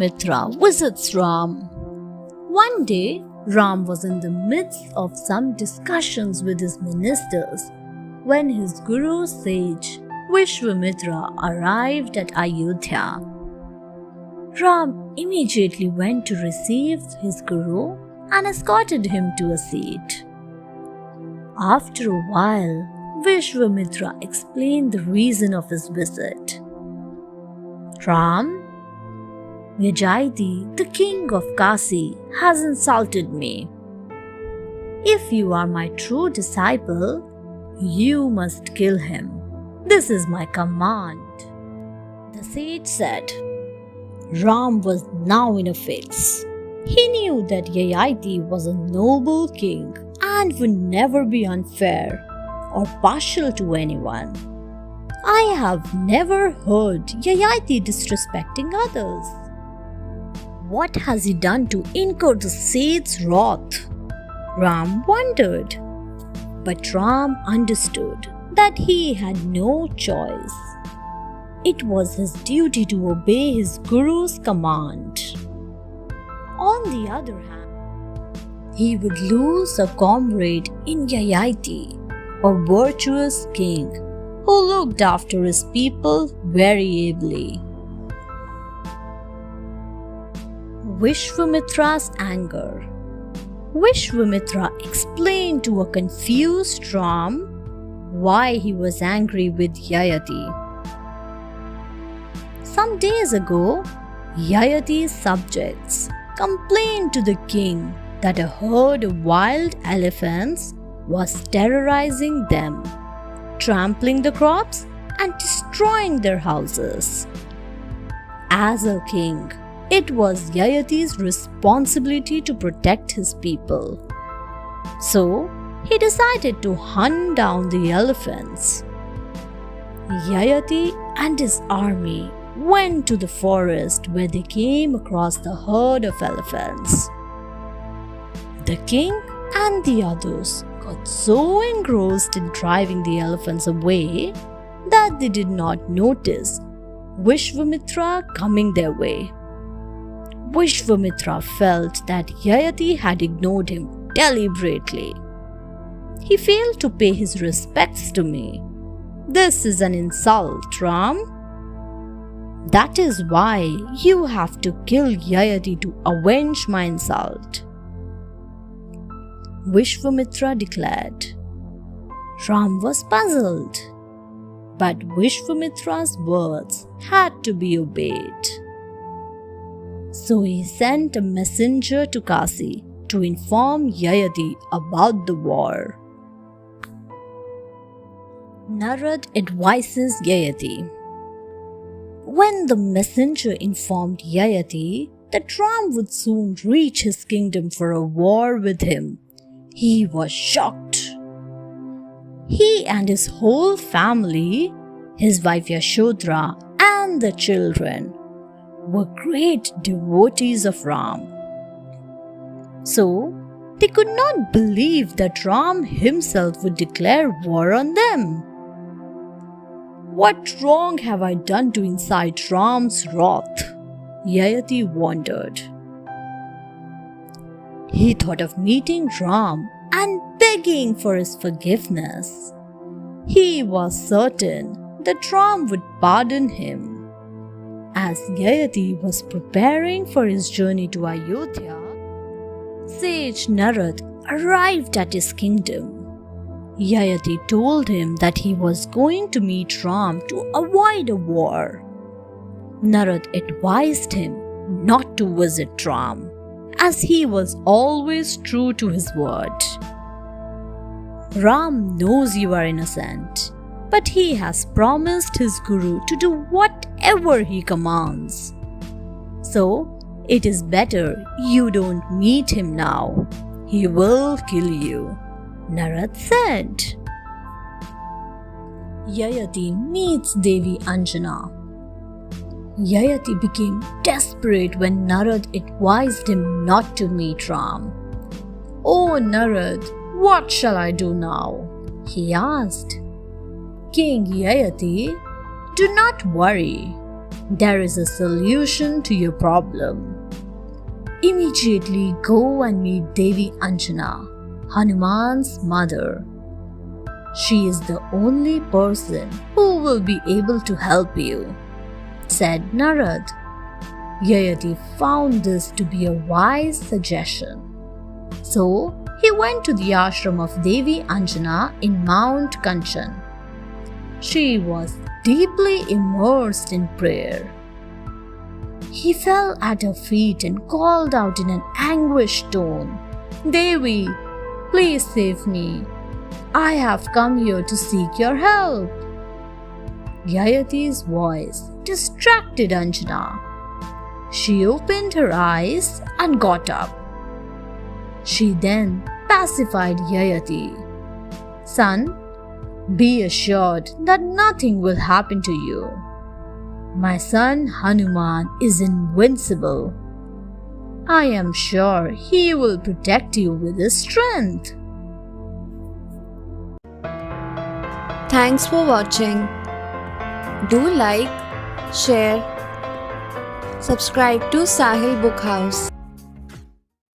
Vishwamitra visits Ram. One day, Ram was in the midst of some discussions with his ministers when his guru sage Vishwamitra arrived at Ayodhya. Ram immediately went to receive his guru and escorted him to a seat. After a while, Vishwamitra explained the reason of his visit. Ram, Yajati, the king of Kasi, has insulted me. If you are my true disciple, you must kill him. This is my command. The sage said. Ram was now in a fix. He knew that Yayati was a noble king and would never be unfair or partial to anyone. I have never heard Yayati disrespecting others. What has he done to incur the sage's wrath? Ram wondered. But Ram understood that he had no choice. It was his duty to obey his guru's command. On the other hand, he would lose a comrade in Yayati, a virtuous king who looked after his people very ably. Vishwamitra's anger. Vishwamitra explained to a confused Ram why he was angry with Yayati. Some days ago, Yayati's subjects complained to the king that a herd of wild elephants was terrorizing them, trampling the crops and destroying their houses. As a king, it was Yayati's responsibility to protect his people. So, he decided to hunt down the elephants. Yayati and his army went to the forest where they came across the herd of elephants. The king and the others got so engrossed in driving the elephants away that they did not notice Vishwamitra coming their way. Vishwamitra felt that Yayati had ignored him deliberately. He failed to pay his respects to me. This is an insult, Ram. That is why you have to kill Yayati to avenge my insult. Vishwamitra declared. Ram was puzzled, but Vishwamitra's words had to be obeyed. So he sent a messenger to Kasi to inform Yayati about the war. Narad advises Yayati. When the messenger informed Yayati that Ram would soon reach his kingdom for a war with him, he was shocked. He and his whole family, his wife Yashodhara and the children, were great devotees of Ram. So, they could not believe that Ram himself would declare war on them. What wrong have I done to incite Ram's wrath? Yayati wondered. He thought of meeting Ram and begging for his forgiveness. He was certain that Ram would pardon him. As Yayati was preparing for his journey to Ayodhya, Sage Narad arrived at his kingdom. Yayati told him that he was going to meet Ram to avoid a war. Narad advised him not to visit Ram, as he was always true to his word. Ram knows you are innocent, but he has promised his guru to do whatever he commands. So, it is better you don't meet him now. He will kill you, Narad said. Yayati meets Devi Anjana. Yayati became desperate when Narad advised him not to meet Ram. "Oh Narad, what shall I do now?" he asked. "King Yayati, do not worry. There is a solution to your problem. Immediately go and meet Devi Anjana, Hanuman's mother. She is the only person who will be able to help you, said Narad. Yayati found this to be a wise suggestion. So he went to the ashram of Devi Anjana in Mount Kanchan. She was deeply immersed in prayer. He fell at her feet and called out in an anguished tone, "Devi, please save me. I have come here to seek your help." Yayati's voice distracted Anjana. She opened her eyes and got up. She then pacified Yayati. "Son, be assured that nothing will happen to you. My son Hanuman is invincible. I am sure he will protect you with his strength." Thanks for watching. Do like, share, subscribe to Sahil Book House.